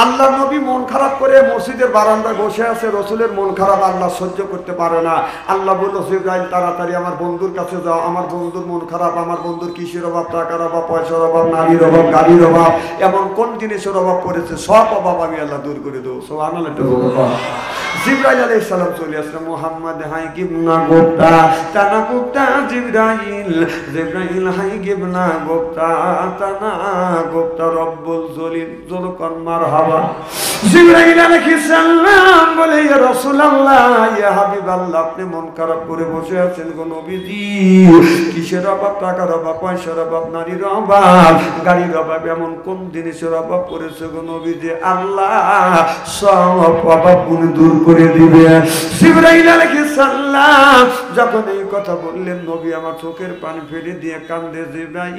আল্লাহ নবী মন খারাপ করে মসজিদের বারান্দায় বসে আছে, রসুলের মন খারাপ আল্লাহ সহ্য করতে পারে না। আল্লাহ বলল, জিবরাইল তাড়াতাড়ি আমার বন্ধুর কাছে যাও, আমার বন্ধুর মন খারাপ, আমার বন্ধুর কিসের অভাব, টাকার অভাব, পয়সার অভাব, নারীর অভাব, গাড়ির অভাব, এমন কোন জিনিসের অভাব পড়েছে, সব অভাব আমি আল্লাহ দূর করে দেবো। সুবহানাল্লাহ। জিবরাইল আলাইহিস সালাম চলে আসলেন, মুহাম্মদ হাই গিবনা গোপ্তা তানা গোপ্তা জিবরাইল, জিবরাইল হাই গিবনা গোপ্তা তানা গোপ্তা রব্বুল জলিল, জোরকন মারহাবা। জিবরাইল আলাইহিস সালাম বলে, ইয়া রাসূলুল্লাহ, ইয়া হাবিবাল্লাহ, আপনি মন খারাপ করে বসে আছেন গো নবীজি, কিসের অভাব, টাকার অভাব, পয়সার অভাব, নারীর অভাব, গাড়ির অভাব, এমন কোন জিনিসের অভাব পড়েছে গো নবীজি, আল্লাহ সব অভাবগুলো দূর করে দিবে। জিবরাইল আলাইহিস সালাম যখন এই কথা বললেন, নবী আমার চোখের পানি ফেলে দিয়ে কান্দে। জিবরাইল,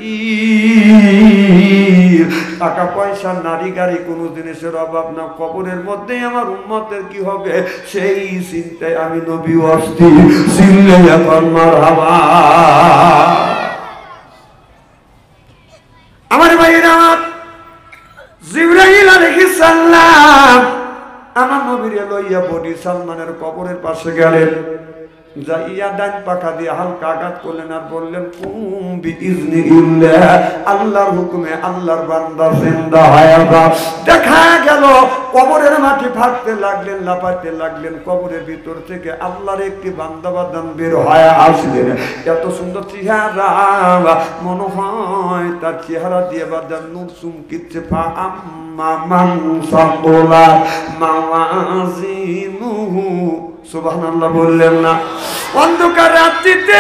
টাকা পয়সা, নারী গাড়ি, কোনো জিনিসের অভাব না, কবরের মধ্যে আমার উম্মতের কি হবে সেই চিন্তায় আমি নবী অস্থির। চিল্লে এখন মারহাবা। আমার ভাইরা, জিবরাইল আলাইহিস সালাম আমার নবীর লইয়া বডি সালমানের কবরের পাশে গেলেন, যাইয়া ডান পাখা দিয়ে হালকা আঘাত করলেন আর বললেন, কুম বিইজনিল্লাহ, আল্লাহর হুকুমে আল্লাহর বান্দা জিন্দা হয়ে যা। দেখা গেল কবরের মাটি ফাটতে লাগলেন, লাফাতে লাগলেন, কবরের ভিতর থেকে আল্লাহর একটি বান্দা বান্দান বের হয়ে আসলেন। এত সুন্দর চেহারা, মনে হয় তার চেহারা দিয়ে বাদান নূর চুমকিচ্ছে। ফা আম্মা মান সাকুলা মাওয়াজিনুহু, সুবহানাল্লাহ বললেন না? অন্ধকার রাত্রিতে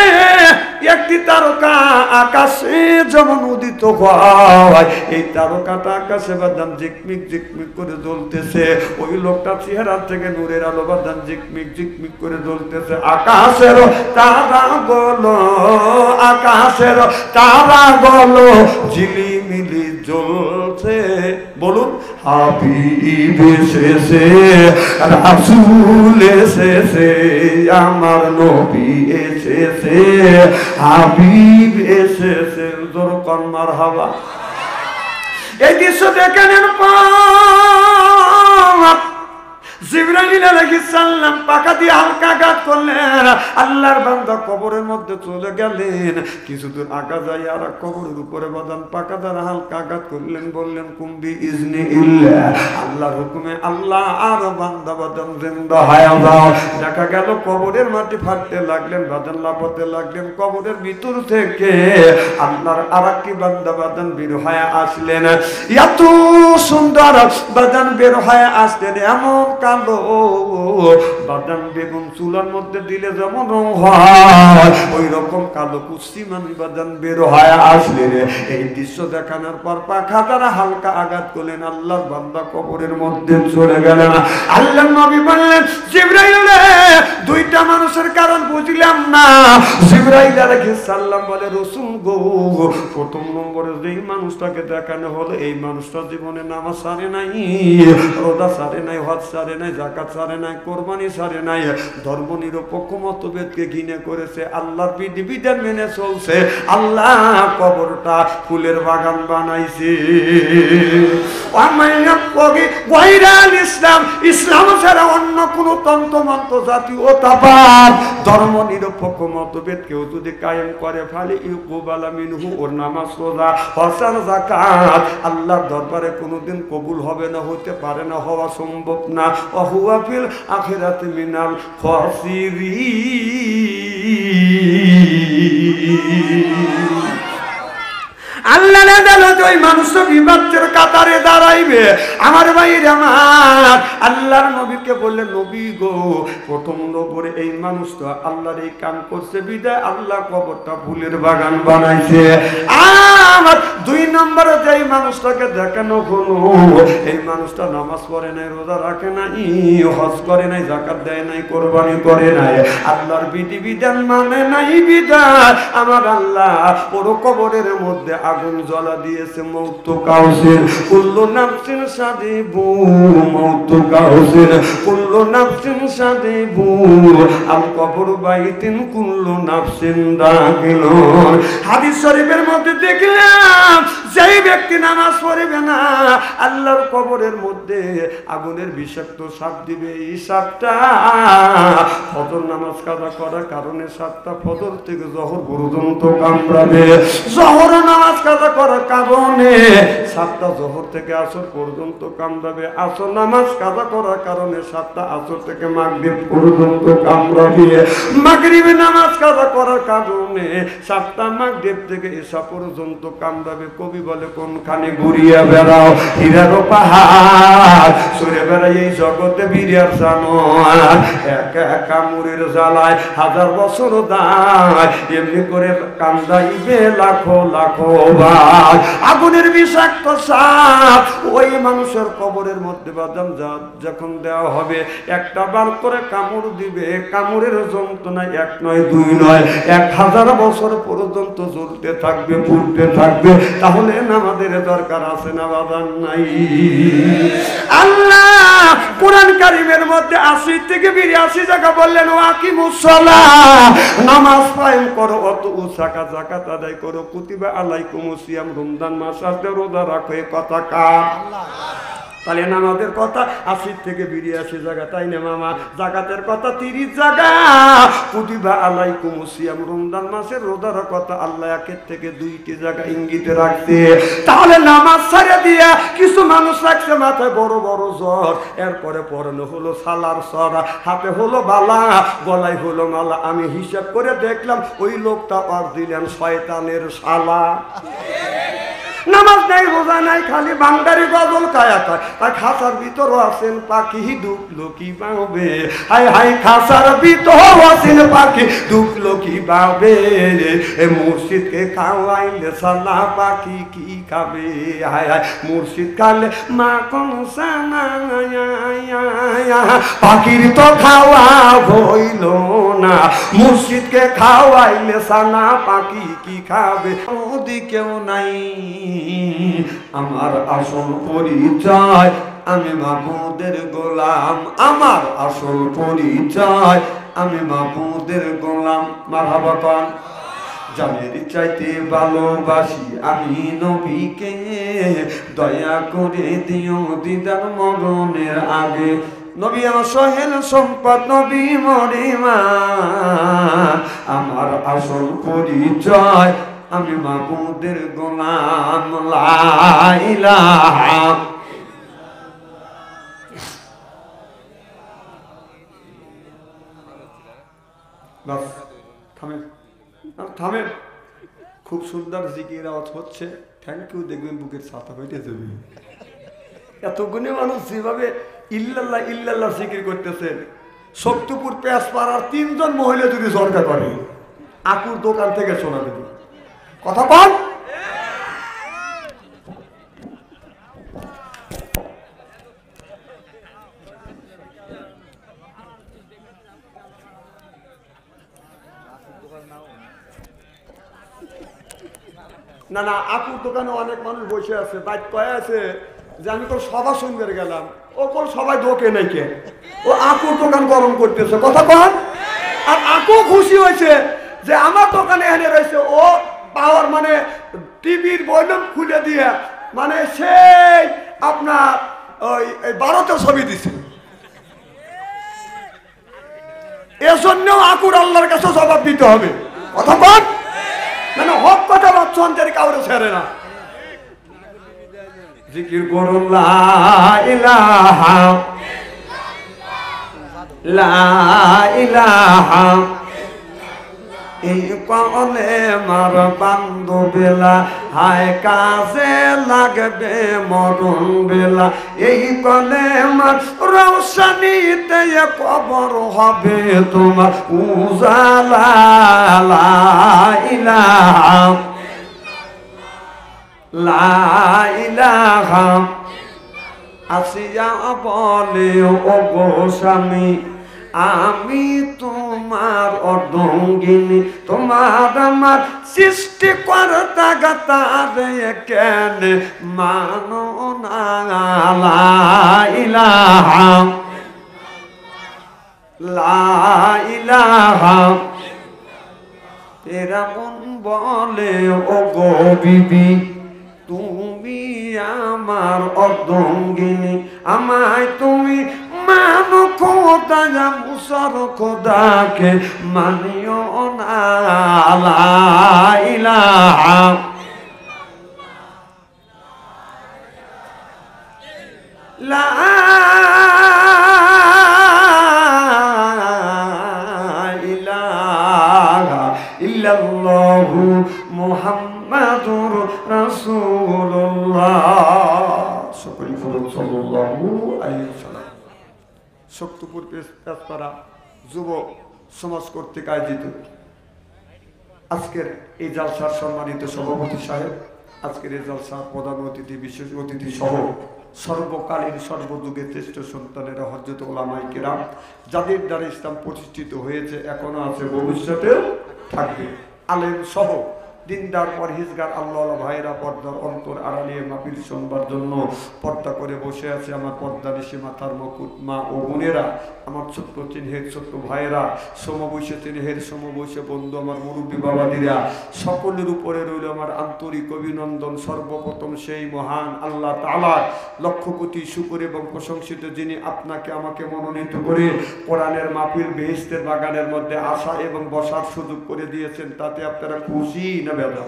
একটি তারকা আকাশে যেমন উদিত হয়, এই তারকাটা আকাশে বাদান ঝিকমিক ঝিকমিক করে জ্বলতেছে। ওই লোকটা চেহারা থেকে নূরের আলো বাদান ঝিকমিক ঝিকমিক করে জ্বলতেছে। আকাশের তারা বলো, আকাশের তারা বলো, ঝিলিমিলি জ্বলছে। বলুন, হাবিব এসেছে, রাসূল এসেছে, আমার নবী এসেছে, হাবিব এসেছে, জোরকন মারহাবা। এই দৃশ্য দেখানোর পর জিবরাইল আলাইহিস সালাম পাকা দিয়ে হালকা আঘাত করলেন, আল্লাহর বান্দা কবরের মধ্যে চলে গেলেন। কিছুদূর আগা যায় আর কবরের উপরে বাদান পাকা দ্বারা হালকা আঘাত করলেন, বললেন, কুম বিইজনিল্লাহ, আল্লাহর হুকুমে আল্লাহ আর বান্দা বাদান জিন্দা হয়ে যাও। দেখা গেল কবরের মাটি ফাটতে লাগলেন, বাদান লাফাতে লাগলেন, কবরের ভিতর থেকে আল্লাহর আরেকটি বান্দা বাদান বের হয়ে আসলেন। এত সুন্দর বাদান বের হয়ে আসলেন, এমন কালো বাদাম বেগুন চুলার মধ্যে দিলে যেমন রং হয়, ওই রকম কালো কুচি মানি বাদাম বের হয়ে আসলে। এই দৃশ্য দেখানোর পর পাখা তারা হালকা আঘাত করলেন, আল্লাহর বান্দা কবরের মধ্যে চলে গেলেন। আল্লাহর নবী বললেন, জিবরাইল, দুইটা মানুষের কারণ বুঝলাম না। জিবরাইল আলাইহিস সালাম বলে, রাসূল গো, প্রথম নম্বরে যেই মানুষটাকে দেখানো হলো, এই মানুষটা জীবনে নামাজ ছাড়ে নাই, রোজা ছাড়ে নাই, হজ ছাড়ে নাই, যাকাত ছাড়ে নাই, কোরবানি ছাড়ে নাই, ধর্ম নিরপেক্ষ মতভেদকে ঘৃণা করেছে, আল্লাহর বিধিবিধান মেনে চলছে, আল্লাহ কবরটা ফুলের বাগান বানাইছে। ইসলাম, ইসলাম ছাড়া অন্য কোন তন্ত্র মন্ত্র জাতীয়তাবাদ ধর্ম নিরপেক্ষ মতভেদ কেউ যদি কায়েম করে, ফালি ইউকুবালা মিনহু, ওর নামাজ, রোজা, হজ আর যাকাত আল্লাহর দরবারে কোনোদিন কবুল হবে না, হতে পারে না, হওয়া সম্ভব না। ওয়া ফিল আখিরাতি মিনাল খাসিরিন। আল্লাহ ওই মানুষটা বিবাদের কাতারে দাঁড়াইবে। আমার ভাইয়ের, আমার আল্লাহর নবীকে বললেন, নবী গো, প্রথম নম্বরে এই মানুষটা আল্লাহর এই কাম করছে বিদায় আল্লাহ কবরটা ফুলের বাগান বানাইছে। আমার দুই নম্বরে যে মানুষটাকে দেখানো হলো, এই মানুষটা নামাজ পড়ে নাই, রোজা রাখে নাই, হজ করে নাই, যাকাত দেয় নাই, কোরবানি করে নাই, আল্লাহর বিধিবিধান মানে নাই বিধান আমার আল্লাহ ওর কবরের মধ্যে আগুন জ্বালা দিয়েছে। মৌতু কাউসির কুল্লু নাফসিন সাদিবু, মৌতু কাউসির কুল্লু নাফসিন সাদিবু, আল কবর বাইতিন কুল্লু নাফসিন দাখিলুন। হাদিস শরীফের মধ্যে দেখলাম, যেই ব্যক্তি নামাজ পড়বে না, আল্লাহর কবরের মধ্যে আগুনের বিষাক্ত সাপ দিবে। এই সাপটা ফজর নামাজ কাজা করার কারণে সাপটা ফজর থেকে জহর পর্যন্ত কামড়াবে। জহর নামাজ কাজা করার কারণে সাপটা জহর থেকে আসর পর্যন্ত কামড়াবে। আসর নামাজ কাজা করার কারণে সাপটা আসর থেকে মাগরিব পর্যন্ত কামড়াবে। মাগরিবে নামাজ কাজা করার কারণে সাপটা মাগরিব থেকে এসা পর্যন্ত কামড়াবে। কবি বলে কোনখানে ঘুরিয়া বেড়াও হীরার পাহাড়, সরে বেড়াই এই জগতে বিরিয়ার জানোয়ার, একা একা মুড়ের জ্বালায় হাজার বছর দায়, এমনি করে কান্দাইবে লাখো লাখো বার। আগুনের বিষাক্ত সাপ ওই মানুষের কবরের মধ্যে বাদাম যখন দেওয়া হবে একটা বার করে কামড় দিবে। কামড়ের যন্ত্রণা এক নয় দুই নয় 1000 বছর পর্যন্ত জ্বলতে থাকবে, পুড়তে থাকবে। তাহলে নামাজের দরকার আছে না বাদাম নাই? আল্লাহ কোরআন কারীমের মধ্যে 80 থেকে 82 জায়গা বললেন ওয়াকিমুস সালাহ, নামাজ কায়েম করো, অত উসাকা যাকাত আদায় করো, কুতিবা আলাইকুমুস সিয়াম, রমজান মাস আসলে রোজা রাখো। এই কথা কার? তাহলে নামাজের কথা 80 থেকে 82 জায়গা, তাই না মামা? জাকাতের কথা 30 জায়গা, কুতিবা আলাইকুমুস সিয়াম, রমজান মাসের রোজার কথা আল্লাহ 1 থেকে 2টি জায়গা ইঙ্গিতে রাখছে। তাহলে নামাজ ছেড়ে দিয়ে কিছু মানুষ রাখছে মাথায় বড় বড় জ্বর, এরপরে পরনে হলো সালার সরা, হাতে হলো বালা, গলায় হলো মালা। আমি হিসাব করে দেখলাম ওই লোকটা আর দিলেন শয়তানের শালা। নামাজ নাই, রোজা নাই, খালি বান্দারি গজল কায়া কয়। তাই খাসার ভিতরও আছেন পাখি, ঢুকলো কি পাবে? হাই হাই খাসার ভিতর আছেন পাখি, ঢুকলো কি পাবে? মুর্শিদকে খাওয়াইলে সালা পাখি কি খাবে? হাই হাই মুর্শিদ খালে মা কোন পাখির তো খাওয়া হইল না, মুর্শিদকে খাওয়াইলে সানা পাখি কি খাবে? ওদিকেও নাই আমার আসল পরিচয়, আমি মাহবুদের গোলাম। আমার আসল পরিচয়, আমি মাহবুদের গোলাম। মারহাবা কোন? জানের চাইতে ভালোবাসি আমি নবীকে, দয়া করে দিও দিদার মরণের আগে। নবী আমার সহেল সম্পদ, নবী মরিমান। আমার আসল পরিচয়, আমি মাহবুদের গোলাম। লা ইলাহা বাস থামেন, থামেন। খুব সুন্দর জিকির আওয়াজ হচ্ছে, থ্যাংক ইউ। দেখবেন বুকের ছাতা হইতে যাবে। এতগুলো মানুষ যেভাবে ইল্লাল্লাহ ইল্লাল্লাহ জিকির করতেছেন, শক্তিপুর পেঁয়াজপাড়ার 3 জন মহিলা যদি সরকার করে আকুর দোকান থেকে শোনা দেবে। কথা বল। না না, আকুর দোকানে অনেক মানুষ বসে আছে, বাইক কয়ে আছে যে আমি তো সভা সঙ্গের গেলাম, ও কোন সবাই দোকে নাই কে, ও আকুর দোকান গরম করতেছে। কথা কন। আর আকু খুশি হয়েছে যে আমার দোকানে এনে রয়েছে, ও পাওয়ার মানে টিভির ভলিউম খুলে দিয়ে মানে সেই আপনার ওই 12তে ছবি দিছে। এজন্যও আকুর আল্লাহর কাছে জবাব দিতে হবে। কথা বল। মানে হক কথা বাচ্চাদের কাউরে ছেড়ে না। জিকির করুন লা ইলাহা লা ইলাহা। এই কলে মার বান্ধবেলা, হায় কাজে লাগবে মরণ বেলা। এই কলে মার রৌশনীতে কবর হবে তোমার উজালা। লা ইলাহা লা ইলাহা। আসিয়া বলে ও গো স্বামী, আমি তোমার অর্ধঙ্গিনী, তোমার আমার সৃষ্টিকর্তা গাতারে কেন মানো না। লা ইলাহা লা ইলাহা। এরা মন বলে ও গো বিবি, তুমি আমার অর্ধঙ্গিনী, আমায় তুমি মানো খোদা, মুসার খোদাকে মানিও না। লা ইলাহা লা ইলাহা ইল্লাল্লাহু মুহাম্মাদুর রাসূলুল্লাহ। সকলে বলুন সাল্লাল্লাহু আলাইহি ওয়াসাল্লাম। শক্তিপুর পেশপাড়া যুব সমাজ কর্তৃক আয়োজিত আজকের এই জালসার সম্মানিত সভাপতি সাহেব, আজকের এই জালসার প্রধান অতিথি, বিশেষ অতিথি সহ সর্বকালীন সর্বযুগের শ্রেষ্ঠ সন্তানেরা, হযরত উলামায়ে কেরাম, যাদের দ্বারা ইসলাম প্রতিষ্ঠিত হয়েছে, এখনো আছে, ভবিষ্যতেও থাকবে, আলেম সহ দিনদার পরহেজগার আল্লাহ ভাইরা পর্দার অন্তর আড়ালিয়ে মাহফিল শুনবার জন্য পর্দা করে বসে আছে আমার পর্দা নিশি মাথার মুকুট মা ও বোনেরা, আমার ছোট্ট চিহ্নের ছোট্ট ভাইয়েরা, সমবয়সী চিহ্নের সমবয়সী বন্ধু, আমার মুরব্বী বাবাদিরা, সকলের উপরে রইল আমার আন্তরিক অভিনন্দন। সর্বপ্রথম সেই মহান আল্লাহ তাআলার লক্ষ কোটি শুকর এবং প্রশংসিত, যিনি আপনাকে আমাকে মনোনীত করে কোরআনের মাহফিল বেহেশতের বাগানের মধ্যে আসা এবং বসার সুযোগ করে দিয়েছেন। তাতে আপনারা খুশি না বেদা?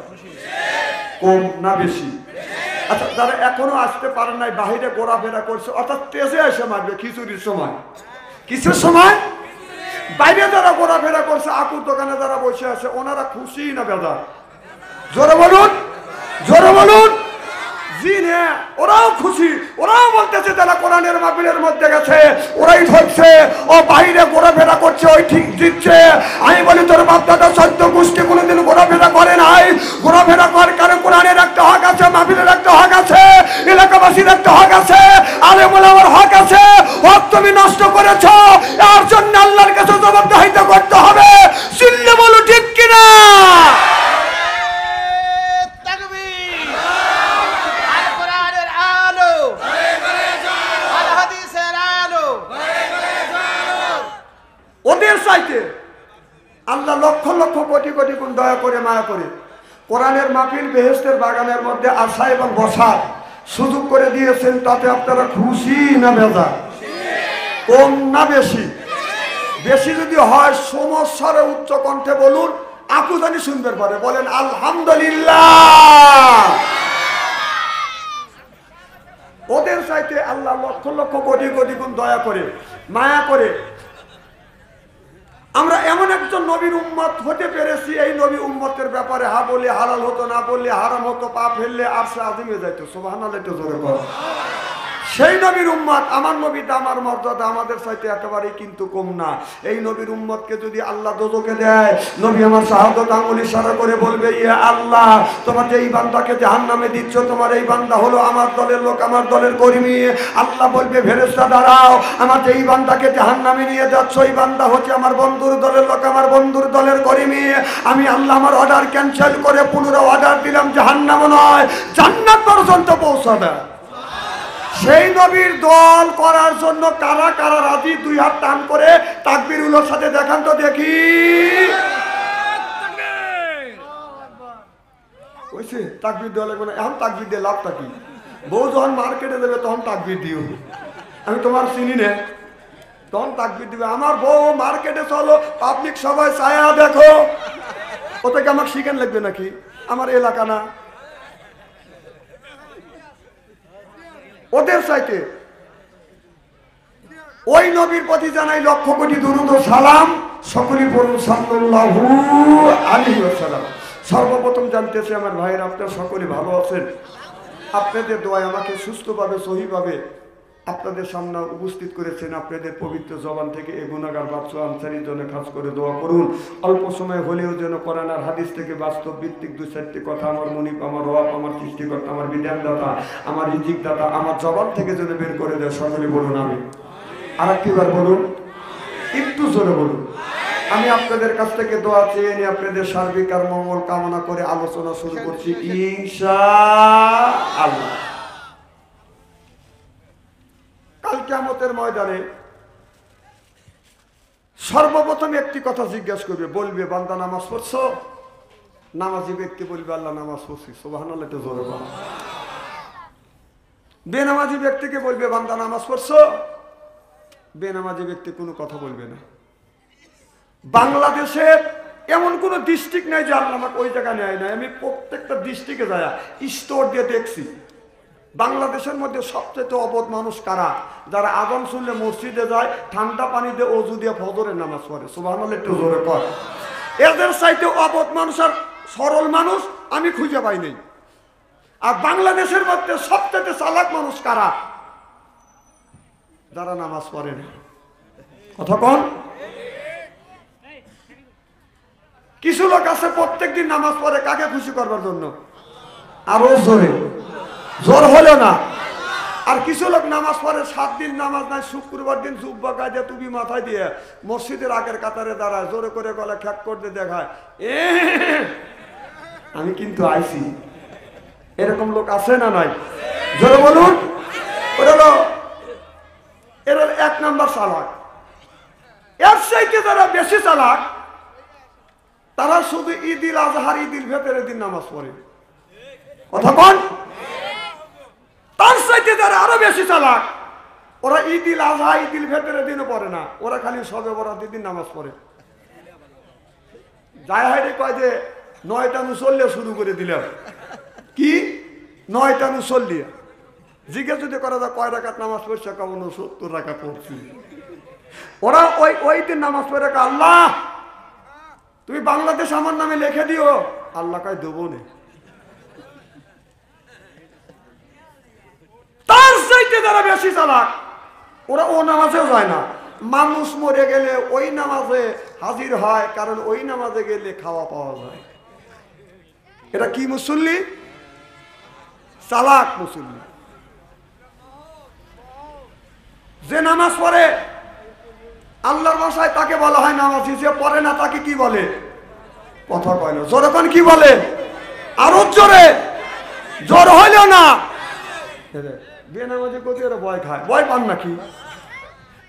কম না বেশি? আচ্ছা, যারা এখনো আসতে পারেন নাই, বাহিরে ঘোরাফেরা করছে, অর্থাৎ তেজে এসে মারবে খিচুড়ির সময়, কিছুর সময় বাইরে যারা ঘোরাফেরা করছে, আকুর দোকানে যারা বসে আছে, ওনারা খুশি না বেদা? জোরে বলুন, জোরে বলুন। জি না, ওরাও খুশি, ওরাও বলতেছে যারা কোরআনের মাহফিলের মধ্যে গেছে ওরাই ঠকছে, ও বাইরে ঘোরাফেরা করছে ওই ঠিক দিচ্ছে। আমি বলি তোর বাপ দাদা সদ্য গোষ্ঠী কোনোদিন ঘোরাফেরা করে নাই, ঘোরাফেরা করার কারণে কোরআনের একটা হক আছে, মাহফিলের একটা হক আছে, এলাকাবাসীর একটা হক আছে, আলেম ওলামার হক আছে। হক তুমি নষ্ট করেছ, এর জন্য আল্লাহর কাছে জবাবদিহিতা করতে হবে। চিল্লে বলো ঠিক কিনা? ওদের চাইতে আল্লাহ লক্ষ লক্ষ কোটি কোটি গুণ দয়া করে মায়া করে কোরআনের মাহফিল বেহেশতের বাগানের মধ্যে আসা এবং বসার সুযোগ করে দিয়েছেন। তাতে আপনারা খুশি না বেজা? কম না বেশি? বেশি যদি হয় সমস্যার উচ্চ কণ্ঠে বলুন, আপু জানি শুনতে পারে, বলেন আলহামদুলিল্লাহ। ওদের চাইতে আল্লাহ লক্ষ লক্ষ কোটি কোটি গুণ দয়া করে মায়া করে আমরা এমন একজন নবীর উম্মত হতে পেরেছি, এই নবী উম্মতের ব্যাপারে হা বললে হালাল হতো, না বললে হারাম হতো, পা ফেললে আরশে আজিমে যাইতো। সুবহানাল্লাহ, একটু জোরে বল। সেই নবীর উম্মত, আমার নবীটা, আমার মর্যাদা আমাদের চাইতে একেবারেই কিন্তু কম না। এই নবীর উম্মতকে যদি আল্লাহ দোজখে দেয়, নবী আমার শাহাদাত আঙ্গুল ইশারা করে বলবে, ইয়া আল্লাহ, তোমার যে এই বান্দাকে জাহান্নামে দিচ্ছ, তোমার এই বান্দা হলো আমার দলের লোক, আমার দলের কর্মী। আল্লাহ বলবে, ফেরেশতা দাঁড়াও, আমার যে এই বান্দাকে জাহান্নামে নিয়ে যাচ্ছ, এই বান্দা হচ্ছে আমার বন্ধুর দলের লোক, আমার বন্ধুর দলের কর্মী। আমি আল্লাহ আমার অর্ডার ক্যান্সেল করে পুনরায় অর্ডার দিলাম, জাহান্নাম নয়, জান্নাত পর্যন্ত পৌঁছাবে। সেই নবীর দল করার জন্য কারা কারা রাজি? দুই হাত টান করে তাকবীরুলের সাথে দেখান তো দেখি। কইছে তাকবীর দেওয়া লাগবে না, এখন তাকবীর দিয়ে লাভটা কি? বউ যখন মার্কেটে দেবে তখন তাকবীর দিও, আমি তোমার চিনি না, তখন তাকবীর দিবে। আমার বউ মার্কেটে চলো, পাবলিক সবাই ছায়া দেখো, ওটাকে আমার শিখেন লাগবে নাকি? আমার এলাকা না। ওদের চাইতে ওই নবীর প্রতি জানাই লক্ষ কোটি দরুদ ও সালাম। সকলেই বলুন সাল্লাল্লাহু আলাইহি ওয়াসাল্লাম। সর্বপ্রথম জানতেছি আমার ভাইয়েরা, আপনারা সকলে ভালো আছেন? আপনাদের দোয়ায় আমাকে সুস্থভাবে সহিভাবে আপনাদের সামনে উপস্থিত করেছেন। আপনাদের পবিত্র জবান থেকে এই গুনাহগার বাচ্চা আনসারির জন্য খাস করে দোয়া করুন। অল্প সময় হলেও যেন কোরআন আর হাদিস থেকে বাস্তব ভিত্তিক দু চারটি কথা আমার মুনিব, আমার রব, আমার সৃষ্টিকর্তা, আমার বিধানদাতা, আমার রিজিক দাতা আমার জবান থেকে যেন বের করে দেয়। সকলে বলুন আমি। আর একটিবার বলুন, একটু জোরে বলুন। আমি আপনাদের কাছ থেকে দোয়া চেয়ে নিয়ে আপনাদের সার্বিক আর মঙ্গল কামনা করে আলোচনা শুরু করছি ইনশাআল্লাহ। কাল কিয়ামতের ময়দানে সর্বপ্রথম একটি কথা জিজ্ঞাসা করবে, বলবে বান্দা নামাজ পড়ছো? নামাজি ব্যক্তি বলবে আল্লাহ নামাজ পড়ছি। সুবহানাল্লাহ, একটু জোরে বলো। বেনামাজি ব্যক্তিকে বলবে বান্দা নামাজ পড়ছো, বেনামাজি ব্যক্তি কোনো কথা বলবে না। বাংলাদেশের এমন কোন ডিস্ট্রিক্ট নাই যে আল্লাহ আমাকে ওই জায়গায় নেয় না। আমি প্রত্যেকটা ডিস্ট্রিক্টে যায় স্টোর দিয়ে দেখছি বাংলাদেশের মধ্যে সবচেয়ে অবধ মানুষ কারা? যারা আযান শুনলে মসজিদে যায়, ঠান্ডা পানি দিয়ে অজু দিয়ে ফজরের নামাজ পড়ে। সুবহানাল্লাহ একটু জোরে কর। এদের চাইতে অবধ মানুষ আর সরল মানুষ আমি খুঁজে পাই নাই। আর বাংলাদেশের মধ্যে সবচেয়ে চালাক মানুষ কারা? যারা নামাজ পড়ে না। কথা কন। কিছু লোক আছে প্রত্যেকদিন নামাজ পড়ে কাকে খুশি করবার জন্য, আরো জোরে, জোর হলো না। আর কিছু লোক নামাজ পড়ে 7 দিন নামাজ নাই, শুক্রবার দিন জুব্বা গায়ে টুপি মাথায় দিয়ে মসজিদের আগের কাতারে দাঁড়ায়, জোরে করে গলা খ্যাক করতে দেখায়, আমি কিন্তু আইছি। এরকম লোক আছে না নাই? জোরে বলুন। এরা 1 নাম্বার চালাক। এর চাইতে যারা বেশি চালাক তারা শুধু ঈদুল আজহার ঈদুল ফিতরের দিন নামাজ পড়ে। কথা বল। তার চাইতে যারা আরো বেশি চালাক ওরা ঈদুল আজহা ঈদুল ফিতরের দিনও পড়ে না, ওরা খালি শবে বরাতের দিন নামাজ পড়ে। যায় হাইরে কয় যে 9টা মুসল্লি শুরু করে দিলাম। কি 9টা মুসল্লি? জিজ্ঞেস যদি করা যায় কয় রাকাত নামাজ পড়ছে, কেমন 70 রাকাত পড়ছি। ওরা ওই দিন নামাজ পড়ে, আল্লাহ তুমি বাংলাদেশ আমার নামে লিখে দিও। আল্লাহ কয় দেবো না। তার চাইতে যারা বেশি চালাক ওরা ও নামাজেও যায় না। মানুষ মরে গেলে ওই নামাজে হাজির হয়, কারণ ওই নামাজে গেলে খাওয়া পাওয়া যায়। এটা কি মুসল্লি? চালাক মুসল্লি। যে নামাজ পড়ে আল্লাহর ভাষায় তাকে বলা হয় নামাজি, যে পড়ে না তাকে কি বলে? কথা কয় না। জোরে কি বলে? আরো জোরে। জোর হইল না। বেনামাজি কোথায় ওরা ভয় খায়? ভয় পান নাকি?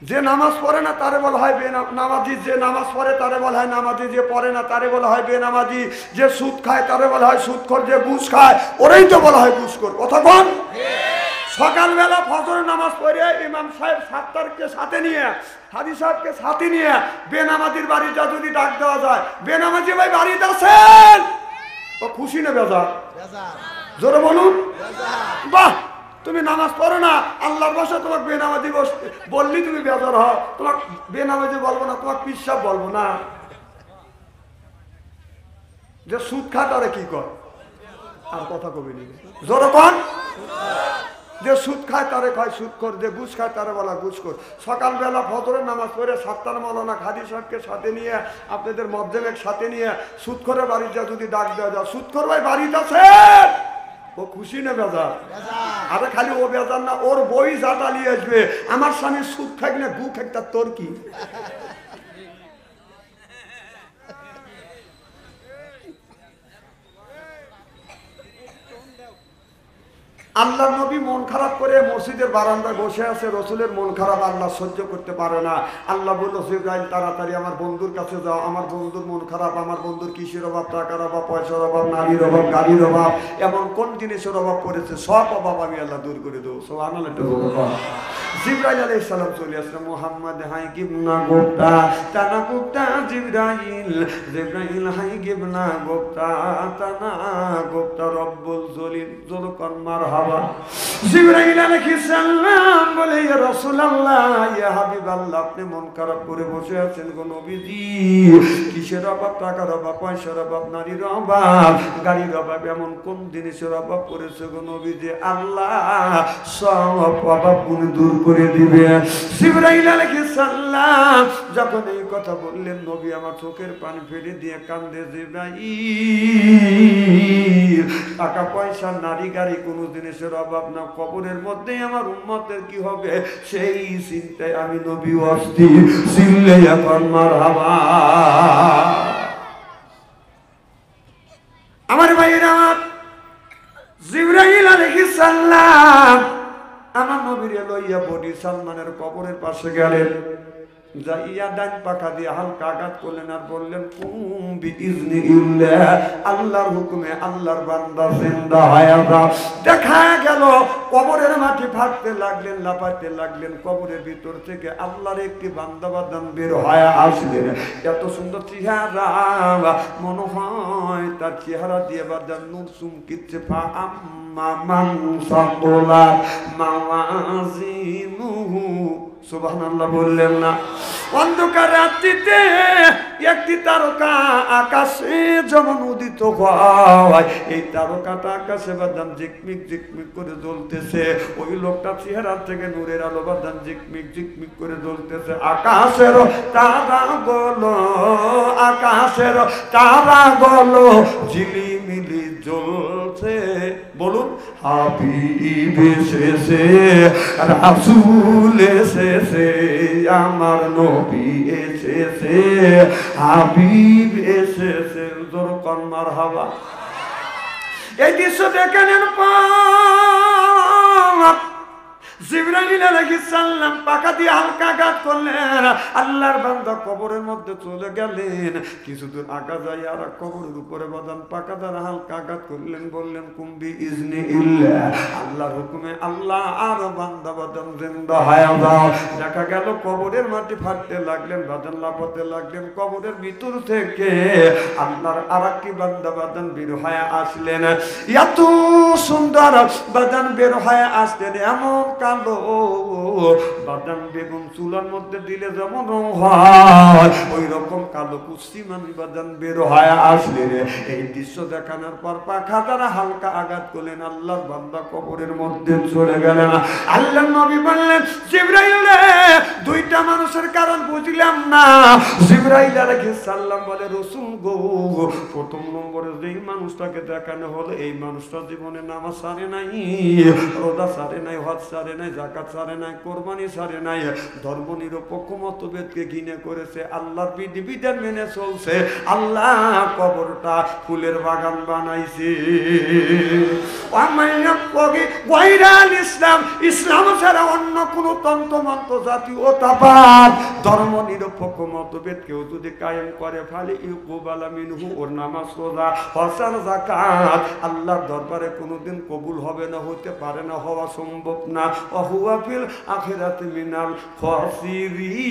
যে নামাজ পড়ে না তারে বলা হয় বেনামাজি, যে নামাজ পড়ে তারে বলা হয় নামাজি, যে পড়ে না তারে বলা হয় বেনামাজি, যে সুদ খায় তারে বলা হয় সুদখোর, যে ঘুষ খায় ওরাই তো বলা হয় ঘুষখোর। কথা কন। সকালবেলা ফজরের নামাজ পড়ে ইমাম সাহেব 7 তারিখকে সাথে নিয়ে, হাজি সাহেবকে সাথে নিয়ে বেনামাজির বাড়িটা যদি ডাক দেওয়া যায়, বেনামাজি ভাই বাড়িতে আছেন, ও খুশি না বেজার? জোরে বলুন। বাহ, তুমি নামাজ পড়ো না, আল্লাহর ভাষা তোমাকে বেনামাজি বললি তুমি বেজার হও। তোমাকে বেনামাজি বলবো না, তোমাকে পিসাব বলবো না। যে সুদ খা তারে কি কর? আর কথা কবি নি। জোরে কন। যে সুদ খায় তারে খায় সুদখোর, যে ঘুষ খায় তারে বলা ঘুষখোর। সকালবেলা ফজরের নামাজ পড়ে 7টার মাওলানা হাজি সাহেবকে সাথে নিয়ে, আপনাদের মধ্যমের সাথে নিয়ে সুদখোরের বাড়িতে যদি ডাক দেওয়া যায়, সুদখোর ভাই বাড়িতে আছে, ও খুশি না বেজার? আরে খালি ও বেজার না, ওর বই জাতা নিয়ে আসবে, আমার স্বামী সুদ খাই না গু খাই, তার তোর কি? আল্লাহ নবী মন খারাপ করে মসজিদের বারান্দায় বসে আছে। রসুলের মন খারাপ আল্লাহ সহ্য করতে পারে না। আল্লাহ বলল, জিবরাইল তাড়াতাড়ি আমার বন্ধুর কাছে যাও। আমার বন্ধুর মন খারাপ। আমার বন্ধুর কিসের অভাব? টাকার অভাব, পয়সার অভাব, নারীর অভাব, গাড়ির অভাব, এমন কোন জিনিসের অভাব পড়েছে, সব অভাব আমি আল্লাহ দূর করে দেবো। সুবহানাল্লাহ। জিবরাইল আলাইহিস সালাম চলে আসলেন। মুহাম্মদ হাই গিবনা গোপ্তা তানা গোপ্তা জিবরাইল, জিবরাইল হাই গিবনা গোপ্তা তানা গোপ্তা রব্বুল জলিল। জোরকন মারহাবা। জিবরাইল আলাইহিস সালাম বলে, ইয়া রাসূলুল্লাহ, ইয়া হাবিবাল্লাহ, আপনি মন খারাপ করে বসে আছেন গো নবীজি। কিসের অভাব? টাকার অভাব, পয়সার অভাব, নারীর অভাব, গাড়ির অভাব, এমন কোন জিনিসের অভাব পড়েছে গো নবীজি? আল্লাহ সব অভাবগুলো দূর করে দিবে। জিবরাইল আলাইহিস সালাম যখন এই কথা বললেন, নবী আমার চোখের পানি ফেলে দিয়ে কান্দে। জিবরাইল, টাকা পয়সা, নারী গাড়ি, কোন জিনিসের অভাব না, কবরের মধ্যে আমার উম্মতের কি হবে সেই চিন্তায় আমি নবী অস্থির। চিল্লে এখন মারহাবা। আমার ভাইয়েরা, জিবরাইল আলাইহিস সালাম আমার নবীরে লইয়া বনি সালমানের কবরের পাশে গেলেন। যাইয়া ডান পাখা দিয়ে হালকা আঘাত করলেন আর বললেন কুম বিইজনিল্লাহ, আল্লাহর হুকুমে আল্লাহর বান্দা জিন্দা হয়ে যাও। দেখা গেল কবরের মাটি ফাটতে লাগলেন, লাফাতে লাগলেন, কবরের ভিতর থেকে আল্লাহর একটি বান্দা বাদান বের হয়ে আসলেন। এত সুন্দর চেহারা, মনে হয় তার চেহারা দিয়ে বাদান নূর চুমকিচ্ছে। ফা আম্মা মান সাকুলাত মাওয়াজিনুহু, সুবহানাল্লাহ বললেন না? অন্ধকার রাত্রিতে একটি তারকা আকাশে যেমন উদিত হয়, এই তারকাটা আকাশে বাদাম ঝিকমিক ঝিকমিক করে জ্বলতেছে। ওই লোকটা চেহারা থেকে নূরের আলো বাদাম ঝিকমিক ঝিকমিক করে জ্বলতেছে। আকাশের তারা গলো, আকাশের তারা গলো ঝিলিমিলি জ্বলছে। বলুন, হাবিব এসেছে, রাসূল এসেছে, আমার নবী এসেছে, হাবিব এসেছে। জোর কর মারহাবা। এই দৃশ্য দেখে নেন পর জিবরাইল আলাইহিস সালাম পাকা দিয়ে হালকা আঘাত করলেন। আল্লাহর বান্দা কবরের মধ্যে চলে গেলেন। কিছু দূর আগা যায় আর কবরের উপরে বাদান পাকা দ্বারা হালকা আঘাত করলেন, বললেন কুম বিইজনিল্লাহ, আল্লাহর হুকুমে আল্লাহ আর বান্দা বাদান জিন্দা হয়ে যাও। দেখা গেল কবরের মাটি ফাটতে লাগলেন, বাদান লাফাতে লাগলেন। কবরের ভিতর থেকে আল্লাহর আরেকটি বান্দা বাদান বের হয়ে আসলেন। এত সুন্দর বাদান বের হয়ে আসলেন, এমন কালো বাদাম বেগুন চুলার মধ্যে দিলে যেমন হয় ওই রকম কালো কুস্তিমানি বাদাম বের হয়ে আসলেন। এই দৃশ্য দেখানোর পর পাখা দ্বারা হালকা আঘাত করলেন, আল্লাহর বান্দা কবরের মধ্যে চলে গেলেন। আল্লাহর নবী বললেন, জিবরাইল দুইটা মানুষের কারণ বুঝলাম না। জিবরাইল আলাইহিস সালাম বলে, রাসূল গো, প্রথম নম্বরে যেই মানুষটাকে দেখানো হলো, এই মানুষটা জীবনে নামাজ ছাড়ে নাই, রোজা ছাড়ে নাই, হজ ছাড়ে নাই, যাকাত ছাড়ে নাই, কোরবানি ছাড়ে নাই, ধর্ম নিরপেক্ষ মতভেদকে ঘৃণা করেছে, আল্লাহর বিধিবিধান মেনে চলছে। আল্লাহ কবরটা ফুলের বাগান বানাইছে। ইসলাম, ইসলাম ছাড়া অন্য কোন তন্ত্রমন্ত্র জাতীয়তাবাদ ধর্ম নিরপেক্ষ মতভেদ কেউ যদি কায়েম করে, ফালি ইউকুবালা মিনহু, ওর নামাজ রোজা হজ আর যাকাত আল্লাহর দরবারে কোনোদিন কবুল হবে না, হতে পারে না, হওয়া সম্ভব না। ওয়া ফিল আখিরাতি মিনাল খাসিরিন।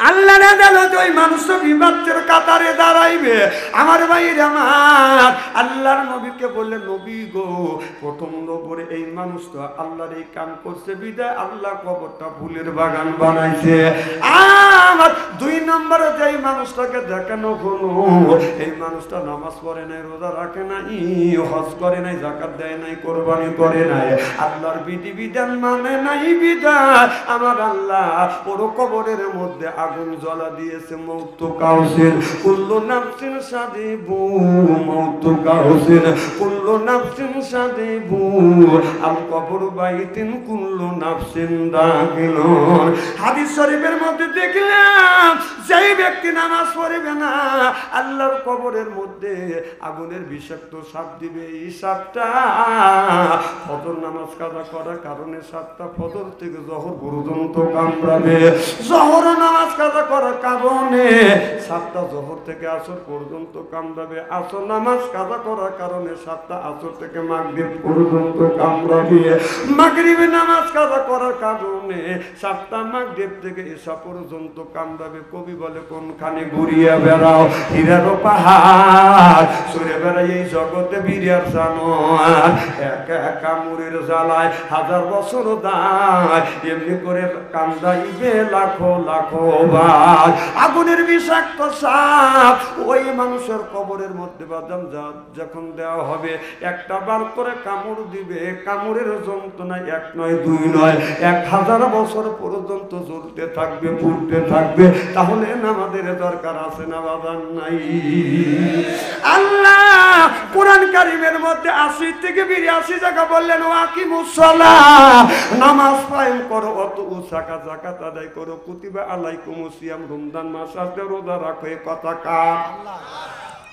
আল্লাহর আদালত ওই মানুষটা বিবাদের কাতারে দাঁড়াইবে। আমার ভাইরা আমার, আল্লাহর নবীকে বললেন, নবী গো, প্রথম নম্বরে এই মানুষটা আল্লাহর এই কাম করছে বিদায় আল্লাহ কবরটা ফুলের বাগান বানাইছে। আমার দুই নম্বরে যে এই মানুষটাকে দেখানো হলো, এই মানুষটা নামাজ পড়ে নাই, রোজা রাখে নাই, হজ করে নাই, যাকাত দেয় নাই, কোরবানি করে নাই, আল্লাহর বিধিবিধান মানে নাই বিদায় আমার আল্লাহ ওর কবরের মধ্যে আগুন জ্বালা দিয়েছে। মৌত কাউসিন কুল্লু নাফসিন সাদিবু, মৌত কাউসিন কুল্লু নাফসিন সাদিবু, আল কবর বাইতিন কুল্লু নাফসিন দাখিলুন। হাদিস শরীফের মধ্যে দেখলাম, যেই ব্যক্তি নামাজ পড়বে না, আল্লাহর কবরের মধ্যে আগুনের বিষাক্ত সাপ দিবে। এই সাপটা ফজর নামাজ কাজা করার কারণে সাতটা ফজর থেকে জহর পর্যন্ত কামড়াবে। জহর নামাজ কাজা করার কারণে সাতটা জহর থেকে আসর পর্যন্ত কামড়াবে। আসর নামাজ কাজা করার কারণে সাতটা আসর থেকে মাগরিব পর্যন্ত কামড়াবে। মাগরিবে নামাজ কাজা করার কারণে সাতটা মাগরিব থেকে এসা পর্যন্ত কামড়াবে। কবি বলে, কোনখানে ঘুরিয়া বেড়াও হীরারও পাহাড়, সরে বেড়াই এই জগতে বিরিয়ার জানোয়ার, একা একা মুড়ের জ্বালায় হাজার বছর দায়, এমনি করে কান্দাইবে লাখো লাখো ভাই। আগুনের বিষাক্ত সাপ ওই মানুষের কবরের মধ্যে বাদাম যখন দেওয়া হবে, একটা বার করে কামড় দিবে। কামড়ের যন্ত্রণা এক নয়, দুই নয়, 1000 বছর পর্যন্ত জ্বলতে থাকবে, ফুটতে থাকবে। তাহলে আমাদের দরকার আছে না বাদাম নাই? আল্লাহ কোরআন কারীমের মধ্যে 80 থেকে 82 জায়গা বললেন, ওয়াকিমুস সালাহ, নামাজ কায়েম করো, ওয়াতু যাকাত, যাকাত আদায় করো, কুতিবা আলাইকুমুস সিয়াম, রমজান মাস আসলে রোজা রাখো। এই কথা কার?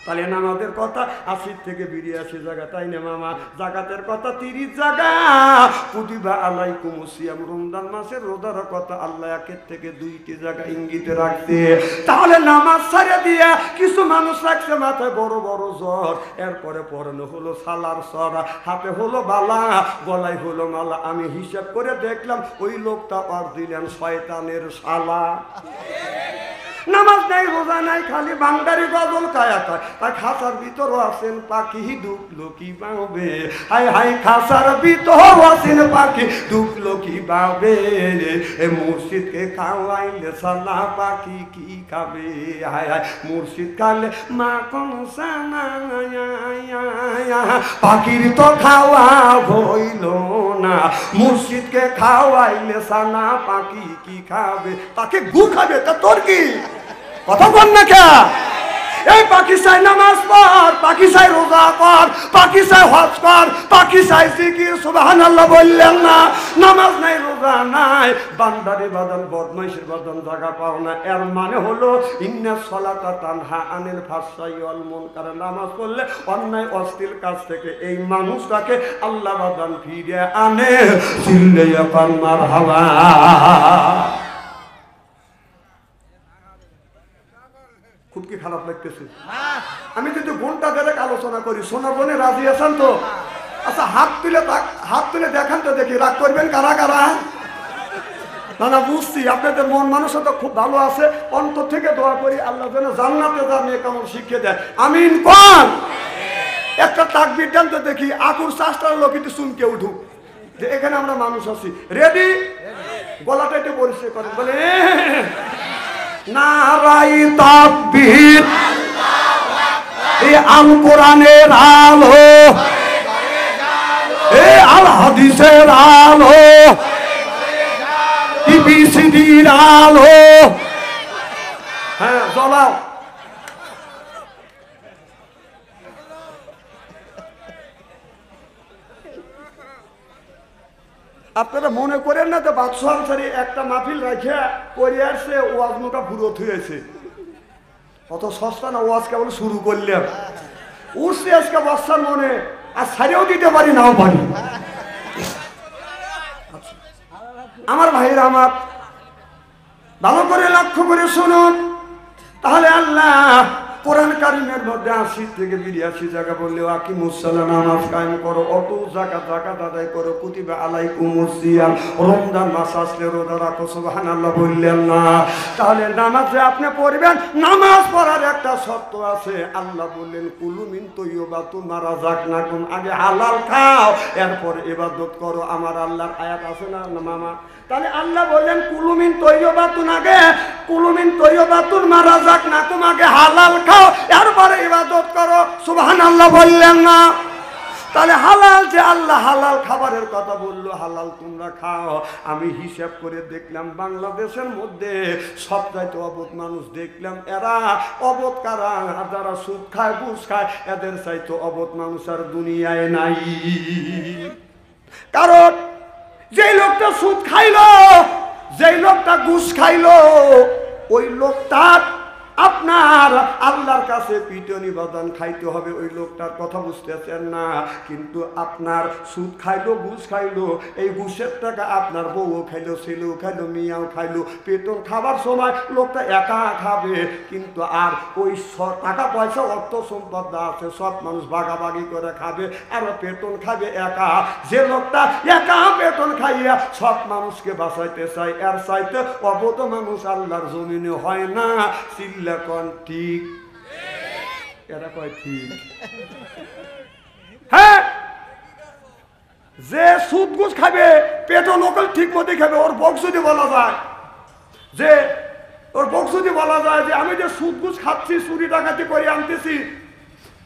তাহলে নামাজের কথা 80 থেকে 82 জায়গা, তাই না মামা? জাকাতের কথা 30 জায়গা। কুতিবা আলাইকুমুস সিয়াম, রমজান মাসের রোজার কথা আল্লাহ 1 থেকে 2টি জায়গা ইঙ্গিতে রাখছে। তাহলে নামাজ ছাড়া দিয়া কিছু মানুষ রাখছে মাথায় বড় বড় জ্বর, এরপরে পরনে হলো সালার সরা, হাতে হলো বালা, গলায় হলো মালা। আমি হিসাব করে দেখলাম ওই লোকটা অরিজিনাল শয়তানের শালা। নামাজ নাই, রোজা নাই, খালি বাংলারি গজল কায়া কয়। তার খাসার ভিতরও আছেন পাখি, ঢুকলো কি পাবে? হাই হাই, খাসার ভিতর আছেন পাখি, ঢুকলো কি পাবে? মুর্শিদকে খাওয়াইলে সালা পাখি কি খাবে? হাই হাই, মুর্শিদ খালে মা কোন সানা, পাখির তো খাওয়া হইল না। মুর্শিদকে খাওয়াইলে সানা পাখি কি খাবে? পাখি গু খাবে, তা তোর কি কথা বল না কে? এই পাখি চাই নামাজ পড়, পাখি চাই রোজা কর, পাখি চাই হজ কর, পাখি চাই জিকির সুবহানাল্লাহ বললেন না? নামাজ নাই, রোজা নাই, বান্দারি বাদান বদমাইশের বাদান জায়গা পাও না। এর মানে হলো ইন্না সলাতা তানহা আনিল ফাহশাই ওয়াল মুনকার। নামাজ পড়লে অন্যায় অশ্লীল কাজ থেকে এই মানুষটাকে আল্লাহ বাদান ফিরে আনে। চিল্লাইয়া পান মারহাবা। খুব কি খারাপ লাগতেছে? আমি যদি ঘন্টা দেড়েক আলোচনা করি, সোনার বনে রাজি আছেন তো? আচ্ছা, হাত তুলে দেখান তো দেখি, রাগ করবেন কারা কারা? না না, বুঝছি আপনাদের মন মানসিকতা খুব ভালো আছে। অন্তর থেকে দোয়া করি আল্লাহ যেন জান্নাতে জানিয়ে কেমন শিখিয়ে দেয়। আমিন কোন? একটা তাকবীর দেন তো দেখি, আকুর চাষটার লোক একটু চুমকে উঠুক যে এখানে আমরা মানুষ আছি। রেডি? গলাটা একটু পরিষ্কার করেন, বলে নারাই তাকবীর, এ আল কোরআনের আলো, এ আল হাদিসের আলো, বিসিডির আলো। হ্যাঁ, জ্বলাও। আপনারা মনে করেন না তো বাদশাহ আনসারী একটা মাহফিল রাখে করে আসছে, ওয়াজ মোটা পুরো থুয়েছে। কত সস্তা না, ওয়াজ কেবল শুরু করলাম, উঠছে আজকে বাদশার মনে, আর ছাড়িয়েও দিতে পারি, নাও পারি। আমার ভাইরা আমার, ভালো করে লক্ষ্য করে শুনুন। তাহলে আল্লাহ কোরআন কারিমের মধ্যে 80 থেকে 82 জায়গা বললে আকিমুস সালাত, নামাজ কায়েম করো, অত যাকাত আদায় করো, কুতিবা আলাইকুমুস সিয়াম, রমজান মাস আসলে রোজা রাখো, সুবহানাল্লাহ বললেন না? তাহলে নামাজে আপনি পড়বেন, নামাজ পড়ার একটা শর্ত আছে। আল্লাহ বললেন কুলু মিন তাইয়্যিবাতুমা রাযাকনাকুম, আগে হালাল খাও, এরপর ইবাদত করো। আমার আল্লাহর আয়াত আছে না মামা? তাহলে আল্লাহ বললেন কুলু মিন তাইয়্যিবাতুন, আগে কুলু মিন তাইয়্যিবাতুমা রাযাকনাকুম, আগে হালাল খাও, এরপরে ইবাদত করো, সুবহানাল্লাহ বললেন না? তাহলে হালাল, যে আল্লাহ হালাল খাবারের কথা বললো, হালাল তোমরা খাও। আমি হিসাব করে দেখলাম বাংলাদেশের মধ্যে সবচাইতে অবধ মানুষ দেখলাম, এরা অবধ কারা? যারা সুদ খায়, ঘুষ খায়, এদের চাইতে অবধ মানুষ আর দুনিয়ায় নাই। কারণ যেই লোকটা সুদ খাইলো, যেই লোকটা ঘুষ খাইলো, ওই লোকটা আপনার আল্লাহর কাছে পিটনি বাদান খাইতে হবে। ওই লোকটার কথা বুঝতেছেন না? কিন্তু আপনার সুদ খাইলো, ঘুষ খাইলো, এই ঘুষের টাকা আপনার বউও খাইলো, ছেলেও খাইলো, মেয়েও খাইলো। পেটন খাবার সময় লোকটা একা খাবে, কিন্তু আর ওই টাকা পয়সা অর্থ সম্পদ আছে সব মানুষ ভাগাভাগি করে খাবে, আর পেটন খাবে একা। যে লোকটা একা পেটন খাইয়া সব মানুষকে বাঁচাইতে চায়, এর চাইতে অবত মানুষ আল্লাহর জমিনে হয় না। ঠিক এরা কয় ঠিক। হ্যাঁ, যে সুদ ঘুষ খাবে, পেট লোকাল ঠিক মতো খাবে, ওর বক যদি বলা যায় যে, ওর বক যদি বলা যায় যে আমি যে সুদ ঘুষ খাচ্ছি, চুরি ডাকাতি করে আনতেছি,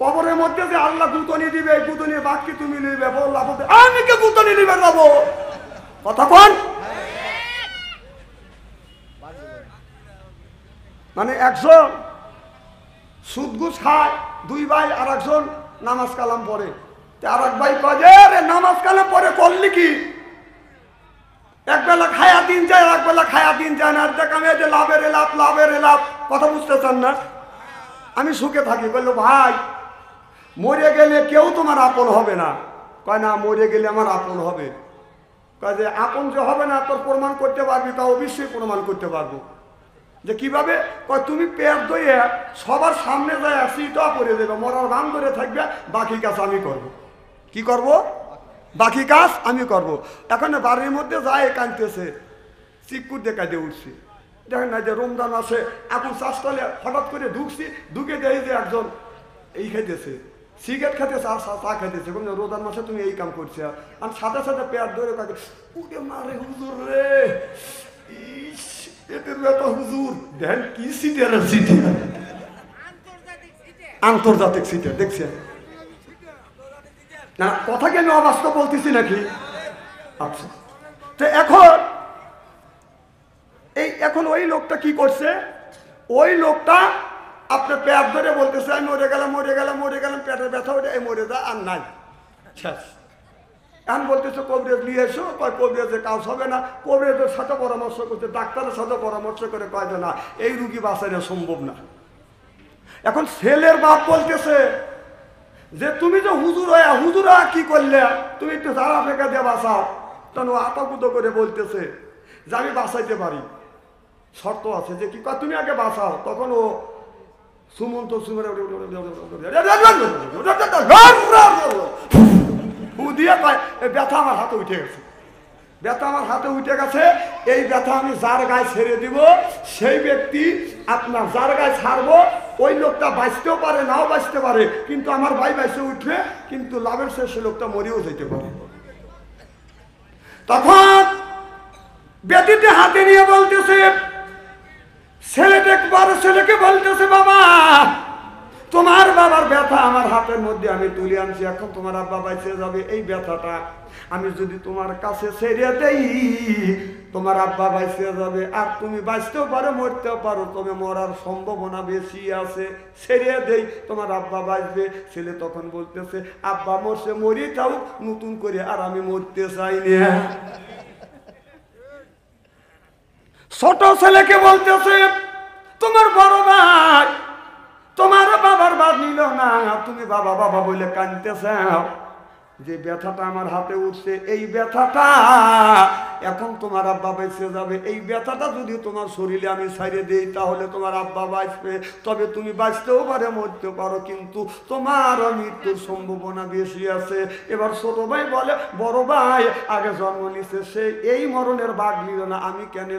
কবরের মধ্যে যে আল্লাহ গুতনি দিবে, এই গুতনি বাকি তুমি নিবে, বললাম আমি কে গুতনি নিবে যাবো? কথা কোন? মানে একজন সুদ ঘুষ খায়, দুই ভাই, আর একজন নামাজ কালাম পড়ে। আর এক ভাই কয়ে নামাজ কালাম পড়ে করলি কি? একবেলা খায়া দিন যায়, আর একবেলা খায়া দিন যায় না। আর দেখ আমি যে লাভের লাভ, লাভের লাভ, কথা বুঝতেছেন না? আমি সুখে থাকি। বললো ভাই মরে গেলে কেউ তোমার আপন হবে না। কয় না, মরে গেলে আমার আপন হবে। কয় যে আপন যে হবে না তোর প্রমাণ করতে পারবি? তা অবশ্যই প্রমাণ করতে পারবো। যে কিভাবে? কয় তুমি পেট দইয়ে সবার সামনে যায় সিটা পরে দেবে, মরার ভান ধরে থাকবে, বাকি কাজ আমি করব। কি করব? বাকি কাজ আমি করব। এখন বাড়ির মধ্যে যায় কাঁদতেছে, চিকুর দিয়ে কাঁদে উঠছি। দেখেন না যে রমজান আসে, এখন চাষতলে হঠাৎ করে ঢুকছি, ঢুকে দেয় যে একজন এই খাইতেছে, সিগারেট খাইতেছে আর চা খাইতেছে। কোনো রোজার মাসে তুমি এই কাম করছে, আর সাথে সাথে পেট ধরে কাকে উঠে মারে, হুজুর রে, ইস পেটের ব্যথা হুজুর। দেখেন কি সিটের সিটের, আন্তর্জাতিক সিটের দেখছেন না? কথা কি আমি অবাস্তব বলতেছি নাকি? আচ্ছা, তো এখন ওই লোকটা কি করছে? ওই লোকটা আপনার পেট ধরে বলতেছে আমি মরে গেলাম, মরে গেলাম, মরে গেলাম, পেটের ব্যথা ওঠে, এই মরে যা আর নাই শেষ। এখন বলতেছে কবিরাজ নিয়ে এসো। কয় কবিরাজের কাজ হবে না। কবিরাজের সাথে পরামর্শ করছে, ডাক্তারের সাথে পরামর্শ করে কয় না, এই রুগী বাঁচানো সম্ভব না। এখন ছেলের বাপ বলতেছে যে তুমি যে হুজুরা কি করলে, তুমি একটু সারা ফেঁকা দিয়ে বাঁচাও। তখন ও আতাকুতো করে বলতেছে যে আমি বাঁচাইতে পারি, শর্ত আছে। যে কি কয় তুমি আগে বাঁচাও। তখন ও সুমন্ত দিয়ে কয় ব্যথা আমার হাতে উঠে গেছে, ব্যথা আমার হাতে উঠে গেছে, এই ব্যথা আমি যার গায়ে ছেড়ে দিব, সেই ব্যক্তি আপনার যার গায়ে ছাড়বো, ওই লোকটা বাঁচতেও পারে, নাও বাঁচতে পারে, কিন্তু আমার ভাই বাঁচে উঠবে, কিন্তু লাভের শেষে লোকটা মরেও যেতে পারে। তখন ব্যক্তিতে হাতে নিয়ে বলতেছে, ছেলেকে বলতেছে বাবা তোমার বাবার ব্যথা আমার হাতের মধ্যে আমি তুলে আনছি, এখন তোমার আব্বা বাঁচে যাবে। এই ব্যথাটা আমি যদি তোমার কাছে ছেড়ে দেই, তোমার আব্বা বাঁচে যাবে, আর তুমি বাঁচতেও পারো, মরতেও পারো, তবে মরার সম্ভাবনা বেশি আছে। ছেড়ে দেই, তোমার আব্বা বাঁচবে। ছেলে তখন বলতেছে আব্বা মরছে, মরি যাও নতুন করে, আর আমি মরতে চাই না। ছোট ছেলেকে বলতেছে তোমার বড় ভাই তোমার বাবার বাদ নিল না, তুমি বাবা বাবা বলে কাঁদতেছে। যে ব্যথাটা আমার হাতে উঠছে, এই ব্যথাটা এখন তোমার আব্বা বেঁচে যাবে। এই ব্যথাটা যদি তোমার শরীরে আমি ছাড়িয়ে দিই, তাহলে তোমার আব্বা বাঁচবে, তবে তুমি বাঁচতেও পারে, মরতেও পারো, কিন্তু তোমার মৃত্যুর সম্ভাবনা বেশি আছে। এবার ছোট ভাই বলে বড় ভাই আগে জন্ম নিচ্ছে, সে এই মরণের ভাগ নিল না, আমি কেন